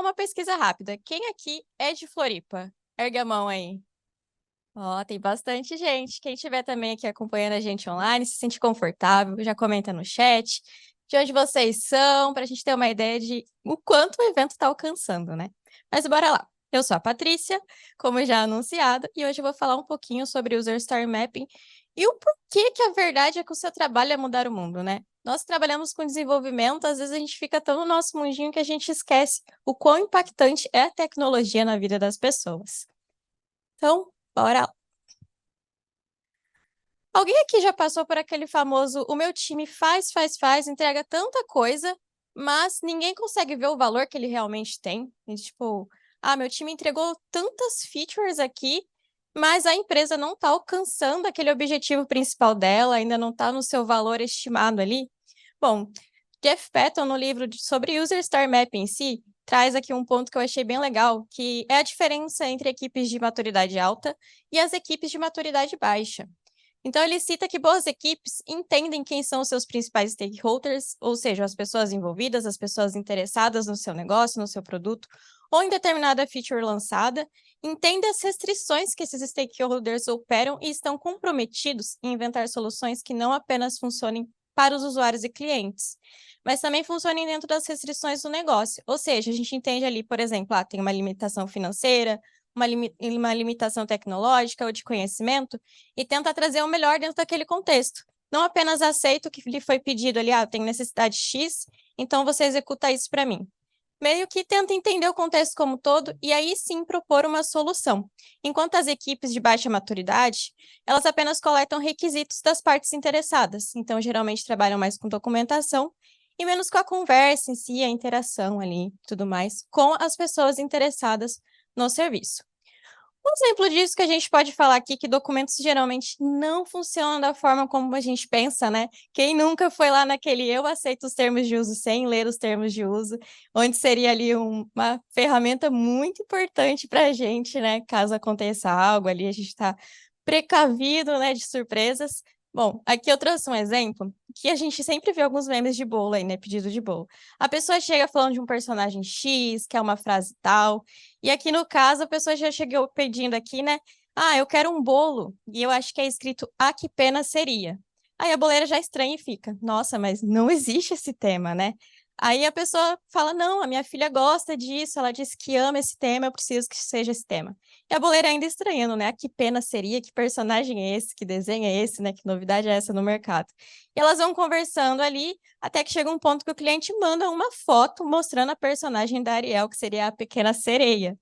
iniciar uma pesquisa rápida. Quem aqui é de Floripa? Ergue a mão aí. Ó, tem bastante gente. Quem estiver também aqui acompanhando a gente online, se sente confortável, já comenta no chat de onde vocês são, para a gente ter uma ideia de o quanto o evento está alcançando, né? Mas bora lá. Eu sou a Patrícia, como já anunciado, e hoje eu vou falar um pouquinho sobre User Story Mapping e o porquê que a verdade é que o seu trabalho é mudar o mundo, né? Nós trabalhamos com desenvolvimento, às vezes a gente fica tão no nosso mundinho que a gente esquece o quão impactante é a tecnologia na vida das pessoas. Então, bora lá. Alguém aqui já passou por aquele famoso, o meu time faz, entrega tanta coisa, mas ninguém consegue ver o valor que ele realmente tem? E, tipo, meu time entregou tantas features aqui, mas a empresa não está alcançando aquele objetivo principal dela, ainda não está no seu valor estimado ali. Bom, Jeff Patton, no livro sobre User Story Mapping em si, traz aqui um ponto que eu achei bem legal, que é a diferença entre equipes de maturidade alta e as equipes de maturidade baixa. Então, ele cita que boas equipes entendem quem são os seus principais stakeholders, ou seja, as pessoas envolvidas, as pessoas interessadas no seu negócio, no seu produto, ou em determinada feature lançada, entendem as restrições que esses stakeholders operam e estão comprometidos em inventar soluções que não apenas funcionem para os usuários e clientes, mas também funcionem dentro das restrições do negócio. Ou seja, a gente entende ali, por exemplo, tem uma limitação financeira, uma limitação tecnológica ou de conhecimento, e tenta trazer o melhor dentro daquele contexto. Não apenas aceita o que lhe foi pedido ali, eu tenho necessidade X, então você executa isso para mim. Meio que tenta entender o contexto como todo e aí sim propor uma solução. Enquanto as equipes de baixa maturidade, elas apenas coletam requisitos das partes interessadas, então geralmente trabalham mais com documentação e menos com a conversa em si, a interação ali, tudo mais, com as pessoas interessadas no serviço. Um exemplo disso que a gente pode falar aqui, que documentos geralmente não funcionam da forma como a gente pensa, né? Quem nunca foi lá naquele eu aceito os termos de uso sem ler os termos de uso, onde seria ali uma ferramenta muito importante para a gente, né? Caso aconteça algo ali, a gente está precavido, né, de surpresas. Bom, aqui eu trouxe um exemplo que a gente sempre vê alguns memes de bolo aí, né? Pedido de bolo. A pessoa chega falando de um personagem X, que é uma frase tal, e aqui no caso a pessoa já chegou pedindo aqui, né? Eu quero um bolo, e eu acho que é escrito "a que pena seria". Aí a boleira já estranha e fica, nossa, mas não existe esse tema, né? Aí a pessoa fala, não, a minha filha gosta disso, ela disse que ama esse tema, eu preciso que seja esse tema. E a boleira ainda estranhando, né? Que pena seria, que personagem é esse, que desenho é esse, né? Que novidade é essa no mercado? E elas vão conversando ali, até que chega um ponto que o cliente manda uma foto mostrando a personagem da Ariel, que seria a pequena sereia.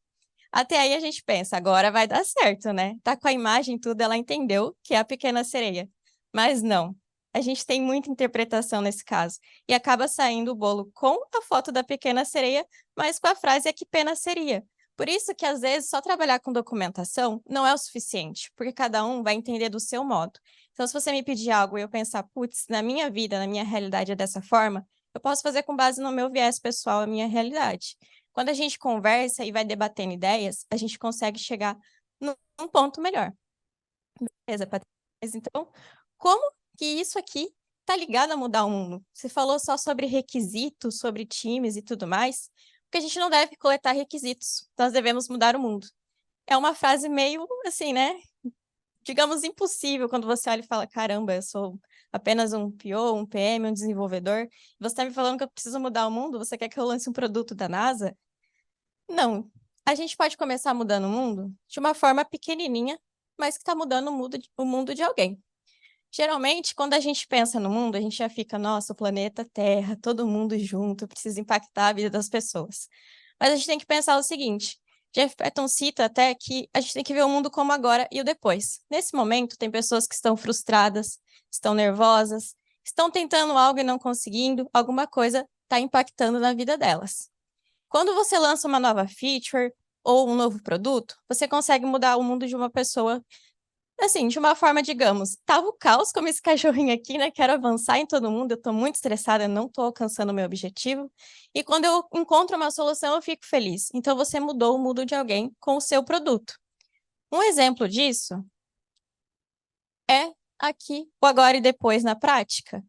Até aí a gente pensa, agora vai dar certo, né? Tá com a imagem e tudo, ela entendeu que é a pequena sereia. Mas não. A gente tem muita interpretação nesse caso. E acaba saindo o bolo com a foto da pequena sereia, mas com a frase "a que pena seria". Por isso que, às vezes, só trabalhar com documentação não é o suficiente, porque cada um vai entender do seu modo. Então, se você me pedir algo e eu pensar, putz, na minha vida, na minha realidade é dessa forma, eu posso fazer com base no meu viés pessoal, a minha realidade. Quando a gente conversa e vai debatendo ideias, a gente consegue chegar num ponto melhor. Beleza, Patrícia? Mas então, como que isso aqui está ligado a mudar o mundo? Você falou só sobre requisitos, sobre times e tudo mais, porque a gente não deve coletar requisitos, nós devemos mudar o mundo. É uma frase meio assim, né? Digamos, impossível quando você olha e fala, caramba, eu sou apenas um PO, um PM, um desenvolvedor, você está me falando que eu preciso mudar o mundo? Você quer que eu lance um produto da NASA? Não. A gente pode começar mudando o mundo de uma forma pequenininha, mas que está mudando o mundo de alguém. Geralmente, quando a gente pensa no mundo, a gente já fica, nossa, o planeta Terra, todo mundo junto, precisa impactar a vida das pessoas. Mas a gente tem que pensar o seguinte, Jeff Patton cita até que a gente tem que ver o mundo como agora e o depois. Nesse momento, tem pessoas que estão frustradas, estão nervosas, estão tentando algo e não conseguindo, alguma coisa está impactando na vida delas. Quando você lança uma nova feature ou um novo produto, você consegue mudar o mundo de uma pessoa, assim, de uma forma, digamos, tava o caos como esse cachorrinho aqui, né? Quero avançar em todo mundo, eu tô muito estressada, não tô alcançando o meu objetivo. E quando eu encontro uma solução, eu fico feliz. Então, você mudou o mundo de alguém com o seu produto. Um exemplo disso é aqui o agora e depois na prática.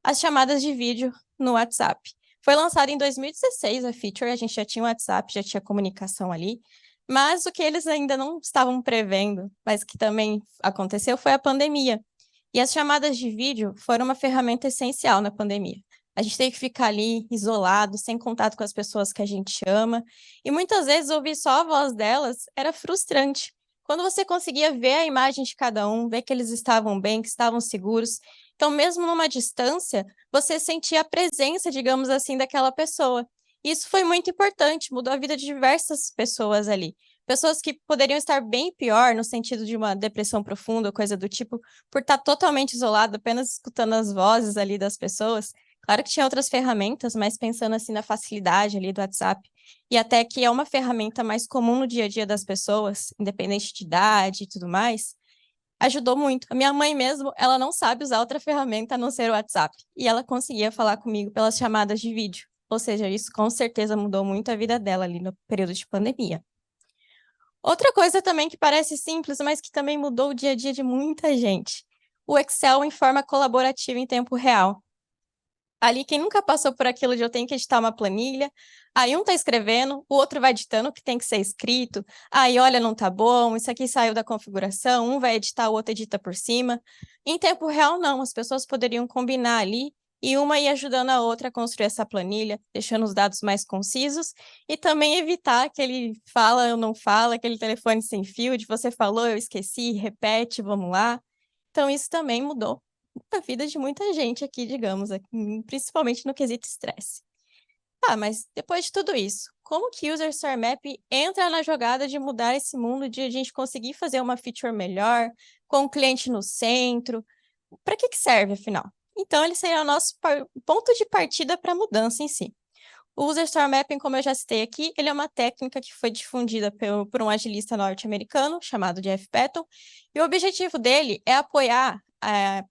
As chamadas de vídeo no WhatsApp. Foi lançado em 2016 a feature, a gente já tinha o WhatsApp, já tinha comunicação ali, mas o que eles ainda não estavam prevendo, mas que também aconteceu, foi a pandemia. E as chamadas de vídeo foram uma ferramenta essencial na pandemia. A gente tem que ficar ali isolado, sem contato com as pessoas que a gente ama, e muitas vezes ouvir só a voz delas era frustrante. Quando você conseguia ver a imagem de cada um, ver que eles estavam bem, que estavam seguros, então mesmo numa distância, você sentia a presença, digamos assim, daquela pessoa. Isso foi muito importante, mudou a vida de diversas pessoas ali. Pessoas que poderiam estar bem pior, no sentido de uma depressão profunda, coisa do tipo, por estar totalmente isolado, apenas escutando as vozes ali das pessoas. Claro que tinha outras ferramentas, mas pensando assim na facilidade ali do WhatsApp, e até que é uma ferramenta mais comum no dia a dia das pessoas, independente de idade e tudo mais, ajudou muito. A minha mãe mesmo, ela não sabe usar outra ferramenta a não ser o WhatsApp, e ela conseguia falar comigo pelas chamadas de vídeo. Ou seja, isso com certeza mudou muito a vida dela ali no período de pandemia. Outra coisa também que parece simples, mas que também mudou o dia a dia de muita gente. O Excel em forma colaborativa em tempo real. Ali, quem nunca passou por aquilo de eu tenho que editar uma planilha, aí um tá escrevendo, o outro vai editando o que tem que ser escrito, aí olha, não tá bom, isso aqui saiu da configuração, um vai editar, o outro edita por cima. Em tempo real, não, as pessoas poderiam combinar ali e uma ir ajudando a outra a construir essa planilha, deixando os dados mais concisos e também evitar aquele fala, eu não fala, aquele telefone sem fio de você falou, eu esqueci, repete, vamos lá. Então, isso também mudou a vida de muita gente aqui, digamos, principalmente no quesito estresse. Tá, mas depois de tudo isso, como que o User Story Map entra na jogada de mudar esse mundo, de a gente conseguir fazer uma feature melhor, com o cliente no centro? Para que serve, afinal? Então, ele seria o nosso ponto de partida para a mudança em si. O User Story Mapping, como eu já citei aqui, ele é uma técnica que foi difundida por um agilista norte-americano chamado Jeff Patton, e o objetivo dele é apoiar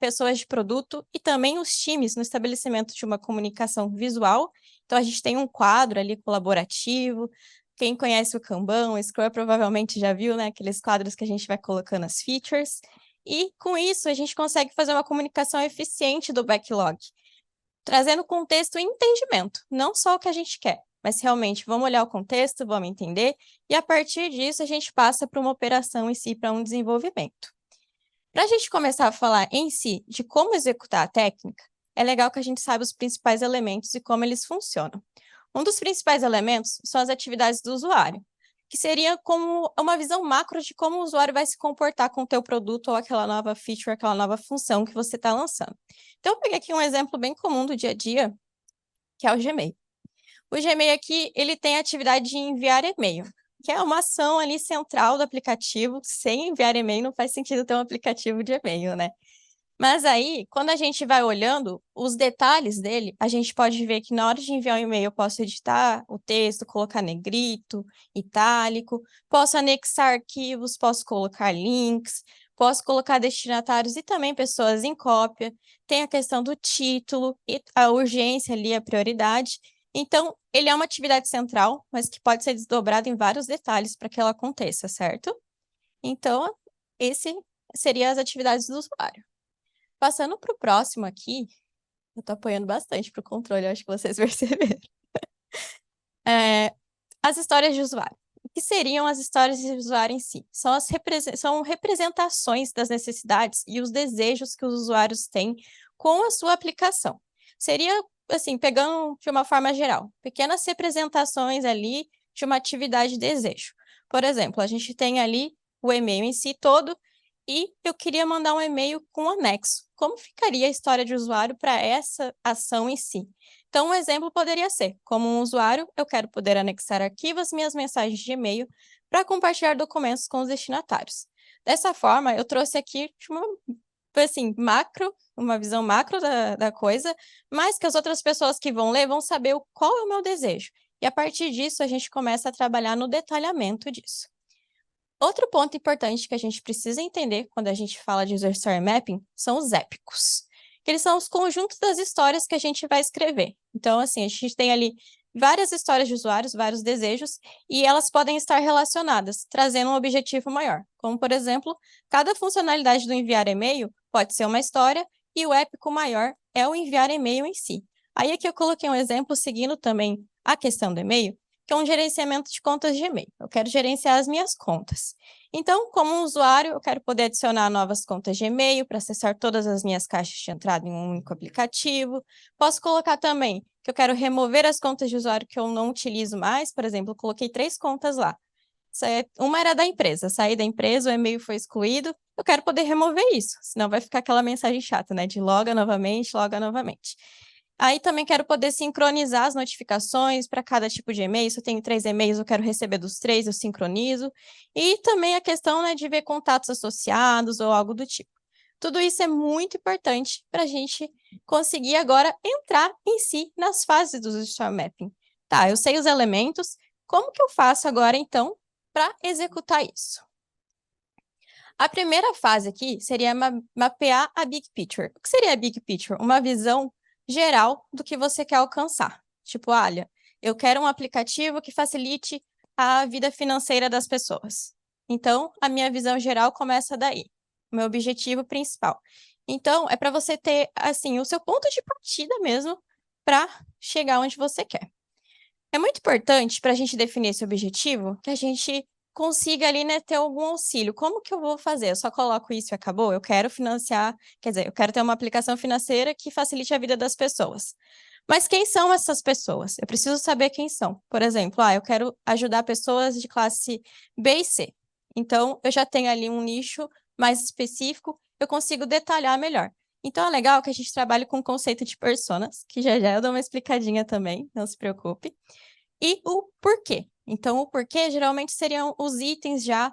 pessoas de produto e também os times no estabelecimento de uma comunicação visual. Então, a gente tem um quadro ali colaborativo. Quem conhece o Kanban, o Scrum, provavelmente já viu, né? Aqueles quadros que a gente vai colocando as features. E, com isso, a gente consegue fazer uma comunicação eficiente do backlog, trazendo contexto e entendimento, não só o que a gente quer, mas realmente vamos olhar o contexto, vamos entender, e a partir disso a gente passa para uma operação em si, para um desenvolvimento. Para a gente começar a falar em si de como executar a técnica, é legal que a gente saiba os principais elementos e como eles funcionam. Um dos principais elementos são as atividades do usuário, que seria como uma visão macro de como o usuário vai se comportar com o teu produto ou aquela nova feature, aquela nova função que você está lançando. Então, eu peguei aqui um exemplo bem comum do dia a dia, que é o Gmail. O Gmail aqui, ele tem a atividade de enviar e-mail, que é uma ação ali central do aplicativo. Sem enviar e-mail, não faz sentido ter um aplicativo de e-mail, né? Mas aí, quando a gente vai olhando os detalhes dele, a gente pode ver que na hora de enviar um e-mail, eu posso editar o texto, colocar negrito, itálico, posso anexar arquivos, posso colocar links, posso colocar destinatários e também pessoas em cópia. Tem a questão do título e a urgência ali, a prioridade. Então, ele é uma atividade central, mas que pode ser desdobrado em vários detalhes para que ela aconteça, certo? Então, esse seria as atividades do usuário. Passando para o próximo aqui, eu estou apoiando bastante para o controle, acho que vocês perceberam. As histórias de usuário. O que seriam as histórias de usuário em si? São representações das necessidades e os desejos que os usuários têm com a sua aplicação. Seria, assim, pegando de uma forma geral, pequenas representações ali de uma atividade de desejo. Por exemplo, a gente tem ali o e-mail em si todo, e eu queria mandar um e-mail com um anexo. Como ficaria a história de usuário para essa ação em si? Então, um exemplo poderia ser, como um usuário, eu quero poder anexar arquivos minhas mensagens de e-mail para compartilhar documentos com os destinatários. Dessa forma, eu trouxe aqui assim, uma visão macro da coisa, mas que as outras pessoas que vão ler vão saber qual é o meu desejo. E a partir disso, a gente começa a trabalhar no detalhamento disso. Outro ponto importante que a gente precisa entender quando a gente fala de User Story Mapping são os épicos, que eles são os conjuntos das histórias que a gente vai escrever. Então, assim, a gente tem ali várias histórias de usuários, vários desejos, e elas podem estar relacionadas, trazendo um objetivo maior. Como, por exemplo, cada funcionalidade do enviar e-mail pode ser uma história, e o épico maior é o enviar e-mail em si. Aí aqui eu coloquei um exemplo seguindo também a questão do e-mail, que é um gerenciamento de contas de e-mail. Eu quero gerenciar as minhas contas. Então, como um usuário, eu quero poder adicionar novas contas de e-mail para acessar todas as minhas caixas de entrada em um único aplicativo. Posso colocar também que eu quero remover as contas de usuário que eu não utilizo mais. Por exemplo, eu coloquei 3 contas lá. Uma era da empresa, saí da empresa, o e-mail foi excluído, eu quero poder remover isso, senão vai ficar aquela mensagem chata, né, de loga novamente, loga novamente. Aí também quero poder sincronizar as notificações para cada tipo de e-mail. Se eu tenho 3 e-mails, eu quero receber dos 3, eu sincronizo. E também a questão, né, de ver contatos associados ou algo do tipo. Tudo isso é muito importante para a gente conseguir agora entrar em si nas fases do Store Mapping. Tá, eu sei os elementos, como que eu faço agora, então, para executar isso? A primeira fase aqui seria mapear a Big Picture. O que seria a Big Picture? Uma visão geral do que você quer alcançar. Tipo, olha, eu quero um aplicativo que facilite a vida financeira das pessoas. Então, a minha visão geral começa daí, o meu objetivo principal. Então, é para você ter, assim, o seu ponto de partida mesmo para chegar onde você quer. É muito importante para a gente definir esse objetivo que a gente consiga ali, né, ter algum auxílio. Como que eu vou fazer? Eu só coloco isso e acabou? Eu quero financiar, quer dizer, eu quero ter uma aplicação financeira que facilite a vida das pessoas. Mas quem são essas pessoas? Eu preciso saber quem são. Por exemplo, eu quero ajudar pessoas de classe B e C. Então, eu já tenho ali um nicho mais específico, eu consigo detalhar melhor. Então, é legal que a gente trabalhe com o conceito de personas, que já já eu dou uma explicadinha também, não se preocupe. E o porquê. Então, o porquê geralmente seriam os itens já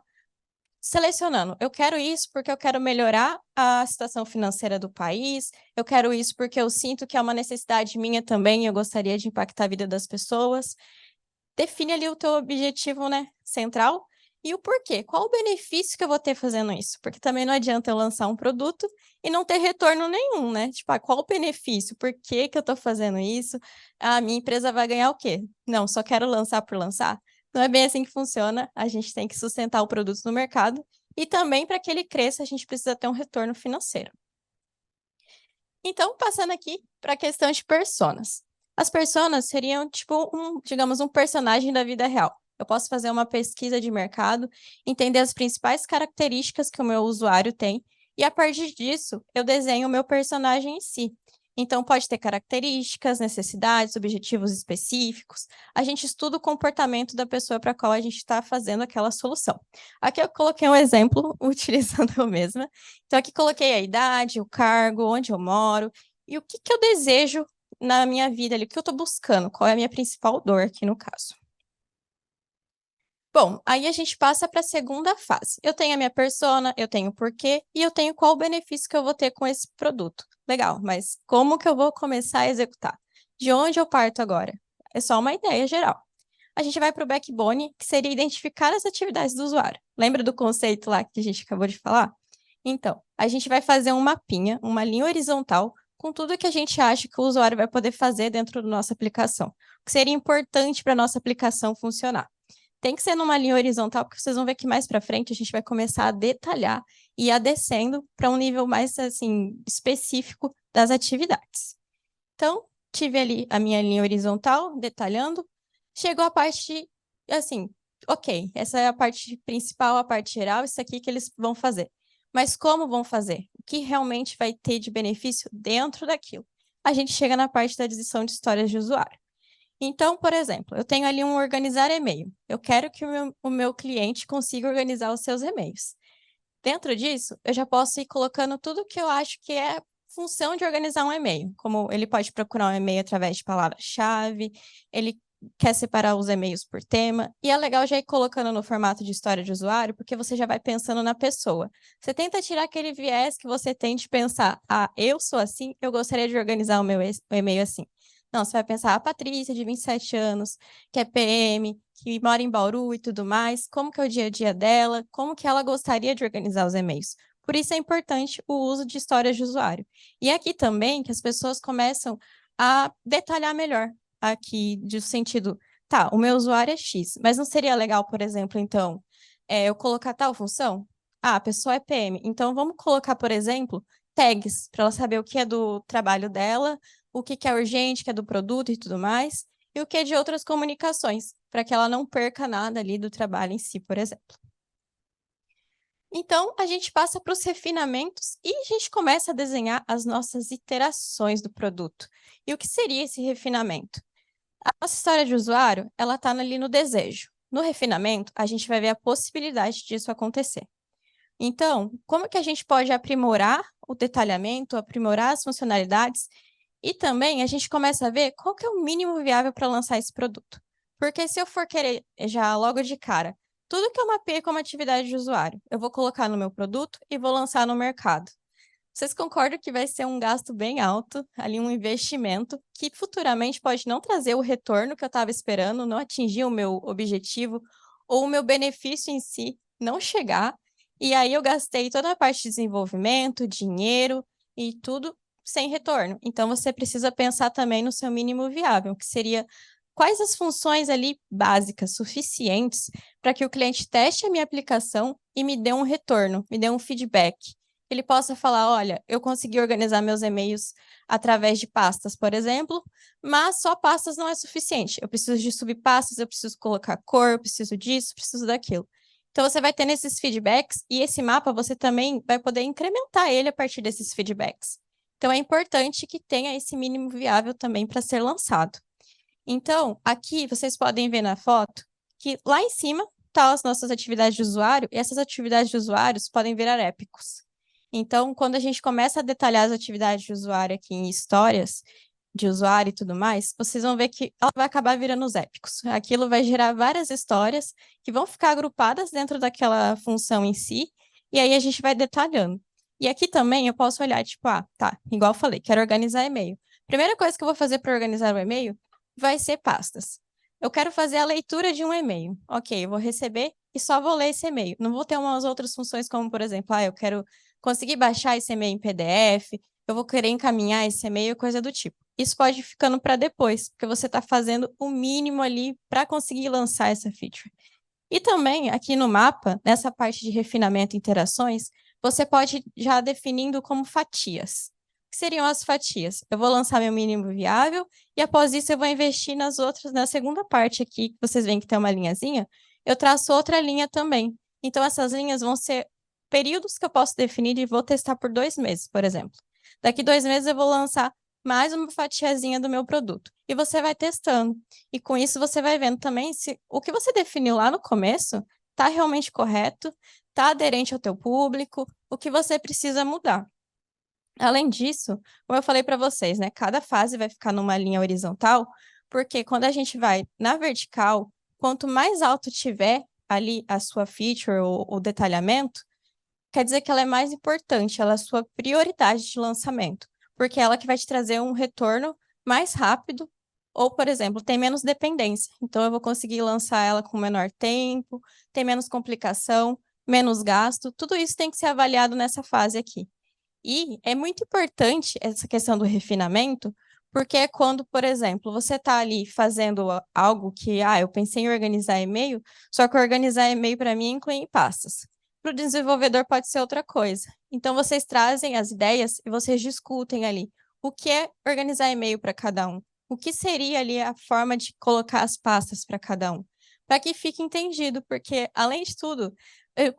selecionando. Eu quero isso porque eu quero melhorar a situação financeira do país, eu quero isso porque eu sinto que é uma necessidade minha também e eu gostaria de impactar a vida das pessoas. Define ali o teu objetivo, né, central e o porquê. Qual o benefício que eu vou ter fazendo isso? Porque também não adianta eu lançar um produto e não ter retorno nenhum, né? Tipo, qual o benefício? Por que que eu tô fazendo isso? A minha empresa vai ganhar o quê? Não, só quero lançar por lançar. Não é bem assim que funciona. A gente tem que sustentar o produto no mercado e também para que ele cresça, a gente precisa ter um retorno financeiro. Então, passando aqui para a questão de personas. As personas seriam, tipo, digamos, um personagem da vida real. Eu posso fazer uma pesquisa de mercado, entender as principais características que o meu usuário tem, e a partir disso, eu desenho o meu personagem em si. Então, pode ter características, necessidades, objetivos específicos. A gente estuda o comportamento da pessoa para a qual a gente está fazendo aquela solução. Aqui eu coloquei um exemplo, utilizando eu mesma. Então, aqui coloquei a idade, o cargo, onde eu moro, e o que que eu desejo na minha vida ali, o que eu estou buscando, qual é a minha principal dor aqui no caso. Bom, aí a gente passa para a segunda fase. Eu tenho a minha persona, eu tenho o porquê e eu tenho qual o benefício que eu vou ter com esse produto. Legal, mas como que eu vou começar a executar? De onde eu parto agora? É só uma ideia geral. A gente vai para o backbone, que seria identificar as atividades do usuário. Lembra do conceito lá que a gente acabou de falar? Então, a gente vai fazer um mapinha, uma linha horizontal, com tudo que a gente acha que o usuário vai poder fazer dentro da nossa aplicação. O que seria importante para a nossa aplicação funcionar. Tem que ser numa linha horizontal, porque vocês vão ver que mais para frente a gente vai começar a detalhar e a descendo para um nível mais assim específico das atividades. Então, tive ali a minha linha horizontal, detalhando. Chegou a parte, assim, ok, essa é a parte principal, a parte geral, isso aqui que eles vão fazer. Mas como vão fazer? O que realmente vai ter de benefício dentro daquilo? A gente chega na parte da edição de histórias de usuário. Então, por exemplo, eu tenho ali um organizar e-mail. Eu quero que o meu cliente consiga organizar os seus e-mails. Dentro disso, eu já posso ir colocando tudo que eu acho que é função de organizar um e-mail, como ele pode procurar um e-mail através de palavra-chave, ele quer separar os e-mails por tema, e é legal já ir colocando no formato de história de usuário, porque você já vai pensando na pessoa. Você tenta tirar aquele viés que você tem de pensar, eu sou assim, eu gostaria de organizar o meu e-mail assim. Não, você vai pensar, a Patrícia, de 27 anos, que é PM, que mora em Bauru e tudo mais, como que é o dia a dia dela, como que ela gostaria de organizar os e-mails. Por isso é importante o uso de histórias de usuário. E aqui também que as pessoas começam a detalhar melhor aqui, de sentido, tá, o meu usuário é X, mas não seria legal, por exemplo, então, eu colocar tal função? A pessoa é PM, então vamos colocar, por exemplo, tags, para ela saber o que é do trabalho dela, o que que é urgente, que é do produto e tudo mais, e o que é de outras comunicações, para que ela não perca nada ali do trabalho em si, por exemplo. Então, a gente passa para os refinamentos e a gente começa a desenhar as nossas iterações do produto. E o que seria esse refinamento? A nossa história de usuário, ela está ali no desejo. No refinamento, a gente vai ver a possibilidade disso acontecer. Então, como que a gente pode aprimorar o detalhamento, aprimorar as funcionalidades e também a gente começa a ver qual que é o mínimo viável para lançar esse produto. Porque se eu for querer já logo de cara, tudo que eu mapeei como atividade de usuário, eu vou colocar no meu produto e vou lançar no mercado. Vocês concordam que vai ser um gasto bem alto, ali um investimento, que futuramente pode não trazer o retorno que eu estava esperando, não atingir o meu objetivo, ou o meu benefício em si não chegar, e aí eu gastei toda a parte de desenvolvimento, dinheiro e tudo sem retorno. Então você precisa pensar também no seu mínimo viável, que seria quais as funções ali básicas, suficientes, para que o cliente teste a minha aplicação e me dê um retorno, me dê um feedback ele possa falar, olha, eu consegui organizar meus e-mails através de pastas, por exemplo, mas só pastas não é suficiente. Eu preciso de subpastas, eu preciso colocar cor, eu preciso disso, preciso daquilo. Então, você vai ter esses feedbacks e esse mapa você também vai poder incrementar ele a partir desses feedbacks. Então, é importante que tenha esse mínimo viável também para ser lançado. Então, aqui vocês podem ver na foto que lá em cima estão as nossas atividades de usuário, e essas atividades de usuários podem virar épicos. Então, quando a gente começa a detalhar as atividades de usuário aqui em histórias de usuário e tudo mais, vocês vão ver que ela vai acabar virando os épicos. Aquilo vai gerar várias histórias que vão ficar agrupadas dentro daquela função em si, e aí a gente vai detalhando. E aqui também eu posso olhar, tipo, tá, igual eu falei, quero organizar e-mail. Primeira coisa que eu vou fazer para organizar o e-mail vai ser pastas. Eu quero fazer a leitura de um e-mail. Ok, eu vou receber e só vou ler esse e-mail. Não vou ter umas outras funções, como, por exemplo, eu quero conseguir baixar esse e-mail em PDF, eu vou querer encaminhar esse e-mail, coisa do tipo. Isso pode ir ficando para depois, porque você está fazendo o mínimo ali para conseguir lançar essa feature. E também, aqui no mapa, nessa parte de refinamento e interações, você pode já definindo como fatias. O que seriam as fatias? Eu vou lançar meu mínimo viável e após isso eu vou investir nas outras, na segunda parte aqui, que vocês veem que tem uma linhazinha, eu traço outra linha também. Então, essas linhas vão ser períodos que eu posso definir e vou testar por 2 meses, por exemplo. Daqui 2 meses eu vou lançar mais uma fatiazinha do meu produto. E você vai testando. E com isso você vai vendo também se o que você definiu lá no começo está realmente correto, está aderente ao teu público, o que você precisa mudar. Além disso, como eu falei para vocês, né, cada fase vai ficar numa linha horizontal, porque quando a gente vai na vertical, quanto mais alto tiver ali a sua feature ou o detalhamento, quer dizer que ela é mais importante, ela é a sua prioridade de lançamento, porque é ela que vai te trazer um retorno mais rápido, ou, por exemplo, tem menos dependência. Então, eu vou conseguir lançar ela com menor tempo, tem menos complicação, menos gasto, tudo isso tem que ser avaliado nessa fase aqui. E é muito importante essa questão do refinamento, porque é quando, por exemplo, você está ali fazendo algo que, eu pensei em organizar e-mail, só que organizar e-mail para mim inclui em pastas. Para o desenvolvedor pode ser outra coisa. Então, vocês trazem as ideias e vocês discutem ali o que é organizar e-mail para cada um, o que seria ali a forma de colocar as pastas para cada um, para que fique entendido, porque, além de tudo,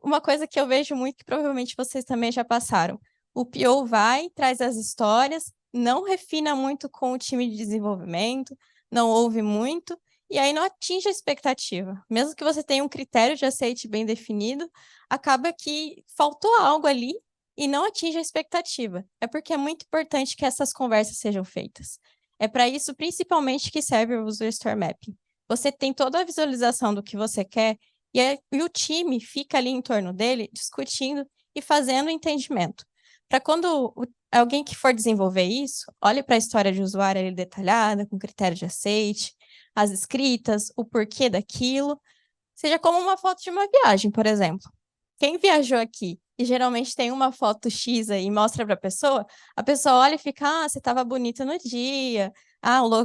uma coisa que eu vejo muito, que provavelmente vocês também já passaram, o PO vai, traz as histórias, não refina muito com o time de desenvolvimento, não ouve muito, e aí não atinge a expectativa. Mesmo que você tenha um critério de aceite bem definido, acaba que faltou algo ali e não atinge a expectativa. É porque é muito importante que essas conversas sejam feitas. É para isso, principalmente, que serve o User Story Mapping. Você tem toda a visualização do que você quer e o time fica ali em torno dele, discutindo e fazendo entendimento. Para quando alguém que for desenvolver isso, olhe para a história de usuário ali detalhada, com critério de aceite, as escritas, o porquê daquilo, seja como uma foto de uma viagem, por exemplo. Quem viajou aqui e geralmente tem uma foto X aí e mostra para a pessoa olha e fica, você estava bonita no dia,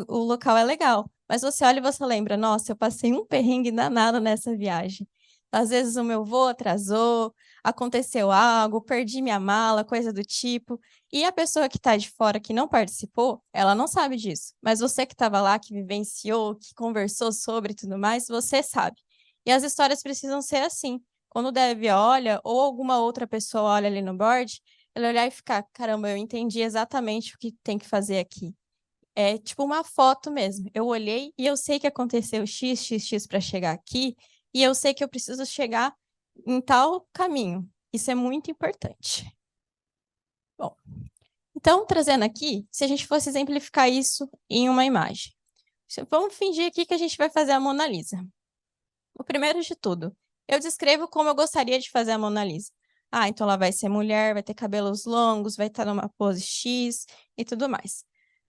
o local é legal. Mas você olha e você lembra, nossa, eu passei um perrengue danado nessa viagem. Às vezes o meu voo atrasou, aconteceu algo, perdi minha mala, coisa do tipo. E a pessoa que está de fora, que não participou, ela não sabe disso. Mas você que estava lá, que vivenciou, que conversou sobre e tudo mais, você sabe. E as histórias precisam ser assim. Quando o dev olha, ou alguma outra pessoa olha ali no board, ela olhar e ficar, caramba, eu entendi exatamente o que tem que fazer aqui. É tipo uma foto mesmo. Eu olhei e eu sei que aconteceu X, X, X para chegar aqui, e eu sei que eu preciso chegar em tal caminho. Isso é muito importante. Bom, então, trazendo aqui, se a gente fosse exemplificar isso em uma imagem. Vamos fingir aqui que a gente vai fazer a Mona Lisa. O primeiro de tudo, eu descrevo como eu gostaria de fazer a Mona Lisa. Ah, então ela vai ser mulher, vai ter cabelos longos, vai estar numa pose X e tudo mais.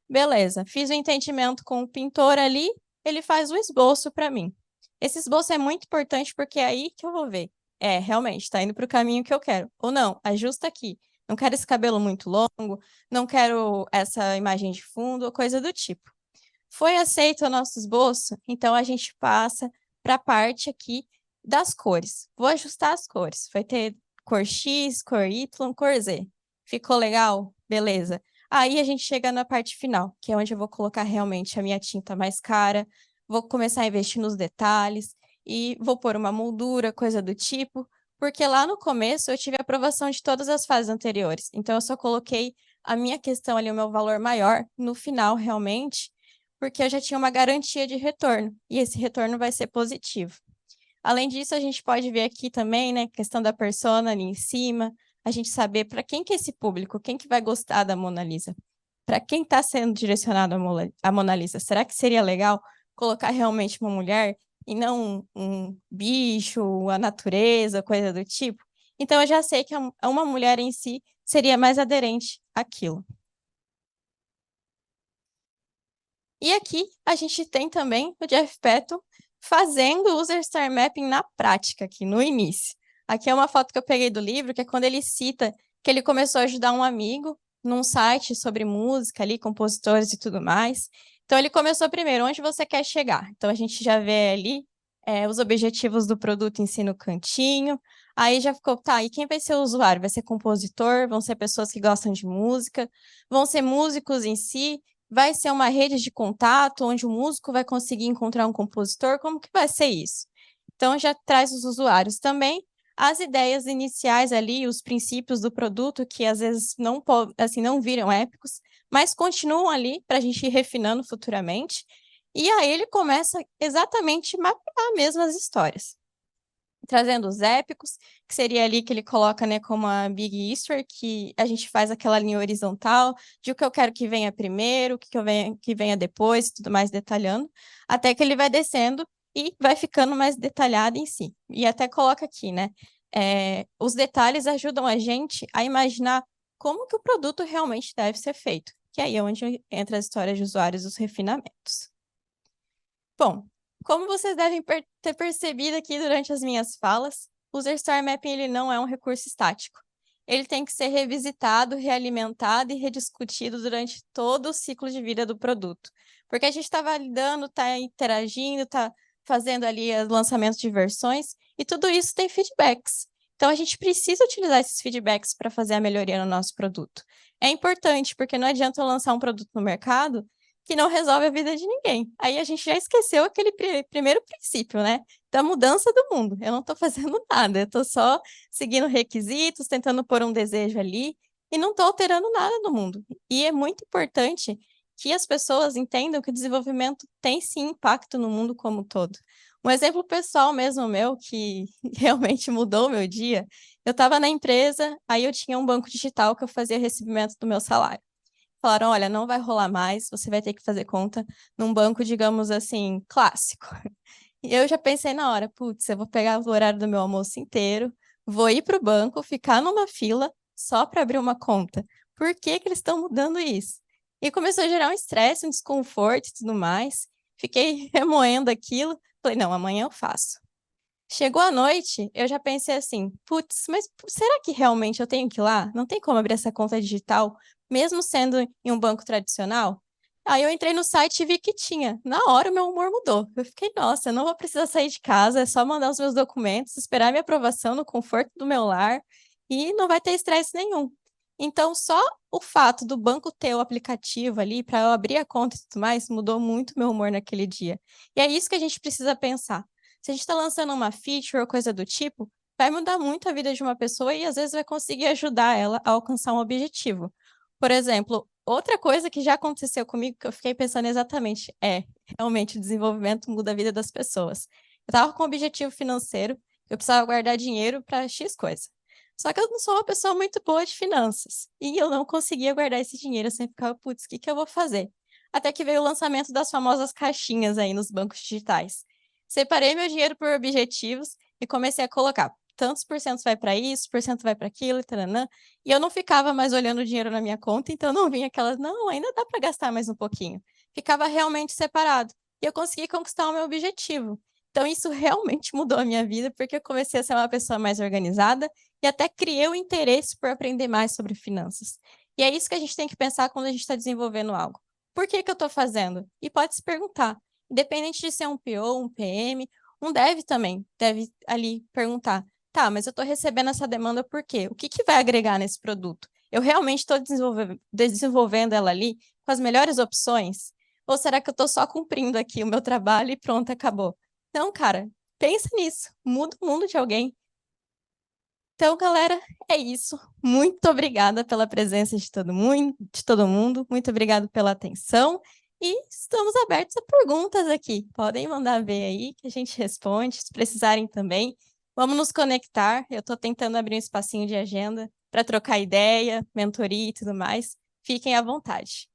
Beleza, fiz o entendimento com o pintor ali, ele faz o esboço para mim. Esse esboço é muito importante porque é aí que eu vou ver. É, realmente, está indo para o caminho que eu quero. Ou não, ajusta aqui. Não quero esse cabelo muito longo, não quero essa imagem de fundo, ou coisa do tipo. Foi aceito o nosso esboço, então a gente passa para a parte aqui das cores. Vou ajustar as cores. Vai ter cor X, cor Y, cor Z. Ficou legal? Beleza. Aí a gente chega na parte final, que é onde eu vou colocar realmente a minha tinta mais cara, vou começar a investir nos detalhes e vou pôr uma moldura, coisa do tipo, porque lá no começo eu tive a aprovação de todas as fases anteriores. Então eu só coloquei a minha questão ali, o meu valor maior, no final realmente, porque eu já tinha uma garantia de retorno, e esse retorno vai ser positivo. Além disso, a gente pode ver aqui também, né, questão da persona ali em cima, a gente saber para quem que é esse público, quem que vai gostar da Mona Lisa, para quem está sendo direcionado a Mona Lisa. Será que seria legal colocar realmente uma mulher e não um bicho, a natureza, coisa do tipo? Então, eu já sei que uma mulher em si seria mais aderente àquilo. E aqui a gente tem também o Jeff Patton fazendo o User Star Mapping na prática, aqui no início. Aqui é uma foto que eu peguei do livro, que é quando ele cita que ele começou a ajudar um amigo num site sobre música ali, compositores e tudo mais. Então ele começou primeiro, onde você quer chegar? Então a gente já vê ali os objetivos do produto em si no cantinho. Aí já ficou, tá, e quem vai ser o usuário? Vai ser compositor? Vão ser pessoas que gostam de música? Vão ser músicos em si? Vai ser uma rede de contato onde o músico vai conseguir encontrar um compositor? Como que vai ser isso? Então, já traz os usuários também, as ideias iniciais ali, os princípios do produto, que às vezes não, assim, não viram épicos, mas continuam ali para a gente ir refinando futuramente. E aí ele começa exatamente a mapear mesmo as histórias, trazendo os épicos, que seria ali que ele coloca, né, como a Big History, que a gente faz aquela linha horizontal de o que eu quero que venha primeiro, o que eu venha, que venha depois, tudo mais detalhando, até que ele vai descendo e vai ficando mais detalhado em si. E até coloca aqui, né, os detalhes ajudam a gente a imaginar como que o produto realmente deve ser feito, que aí é onde entra as histórias de usuários, os refinamentos. Bom, como vocês devem ter percebido aqui durante as minhas falas, o User Story Mapping ele não é um recurso estático. Ele tem que ser revisitado, realimentado e rediscutido durante todo o ciclo de vida do produto. Porque a gente está validando, está interagindo, está fazendo ali os lançamentos de versões, e tudo isso tem feedbacks. Então, a gente precisa utilizar esses feedbacks para fazer a melhoria no nosso produto. É importante, porque não adianta eu lançar um produto no mercado que não resolve a vida de ninguém. Aí a gente já esqueceu aquele primeiro princípio, né? Da mudança do mundo. Eu não estou fazendo nada, eu estou só seguindo requisitos, tentando pôr um desejo ali, e não estou alterando nada no mundo. E é muito importante que as pessoas entendam que o desenvolvimento tem sim impacto no mundo como um todo. Um exemplo pessoal mesmo meu, que realmente mudou o meu dia, eu estava na empresa, aí eu tinha um banco digital que eu fazia recebimento do meu salário. Falaram, olha, não vai rolar mais, você vai ter que fazer conta num banco, digamos assim, clássico. E eu já pensei na hora, putz, eu vou pegar o horário do meu almoço inteiro, vou ir para o banco, ficar numa fila só para abrir uma conta. Por que que eles estão mudando isso? E começou a gerar um estresse, um desconforto e tudo mais. Fiquei remoendo aquilo. Falei, não, amanhã eu faço. Chegou a noite, eu já pensei assim, putz, mas será que realmente eu tenho que ir lá? Não tem como abrir essa conta digital, mesmo sendo em um banco tradicional? Aí eu entrei no site e vi que tinha. Na hora, o meu humor mudou. Eu fiquei, nossa, eu não vou precisar sair de casa, é só mandar os meus documentos, esperar minha aprovação no conforto do meu lar e não vai ter estresse nenhum. Então, só o fato do banco ter o aplicativo ali para eu abrir a conta e tudo mais mudou muito meu humor naquele dia. E é isso que a gente precisa pensar. Se a gente está lançando uma feature ou coisa do tipo, vai mudar muito a vida de uma pessoa e às vezes vai conseguir ajudar ela a alcançar um objetivo. Por exemplo, outra coisa que já aconteceu comigo, que eu fiquei pensando exatamente, realmente o desenvolvimento muda a vida das pessoas. Eu estava com um objetivo financeiro, eu precisava guardar dinheiro para X coisa. Só que eu não sou uma pessoa muito boa de finanças. E eu não conseguia guardar esse dinheiro, eu sempre ficava, putz, o que que eu vou fazer? Até que veio o lançamento das famosas caixinhas aí nos bancos digitais. Separei meu dinheiro por objetivos e comecei a colocar. Tantos por cento vai para isso, por cento vai para aquilo, taranã. E eu não ficava mais olhando o dinheiro na minha conta, então não vinha aquelas, não, ainda dá para gastar mais um pouquinho. Ficava realmente separado. E eu consegui conquistar o meu objetivo. Então isso realmente mudou a minha vida, porque eu comecei a ser uma pessoa mais organizada e até criei o interesse por aprender mais sobre finanças. E é isso que a gente tem que pensar quando a gente está desenvolvendo algo. Por que que eu estou fazendo? E pode se perguntar, independente de ser um PO, um PM, um dev também, deve ali perguntar, tá, mas eu estou recebendo essa demanda por quê? O que que vai agregar nesse produto? Eu realmente estou desenvolvendo ela ali com as melhores opções? Ou será que eu estou só cumprindo aqui o meu trabalho e pronto, acabou? Não, cara, pensa nisso, muda o mundo de alguém. Então, galera, é isso. Muito obrigada pela presença de todo mundo. Muito obrigado pela atenção. E estamos abertos a perguntas aqui. Podem mandar ver aí que a gente responde, se precisarem também. Vamos nos conectar. Eu estou tentando abrir um espacinho de agenda para trocar ideia, mentoria e tudo mais. Fiquem à vontade.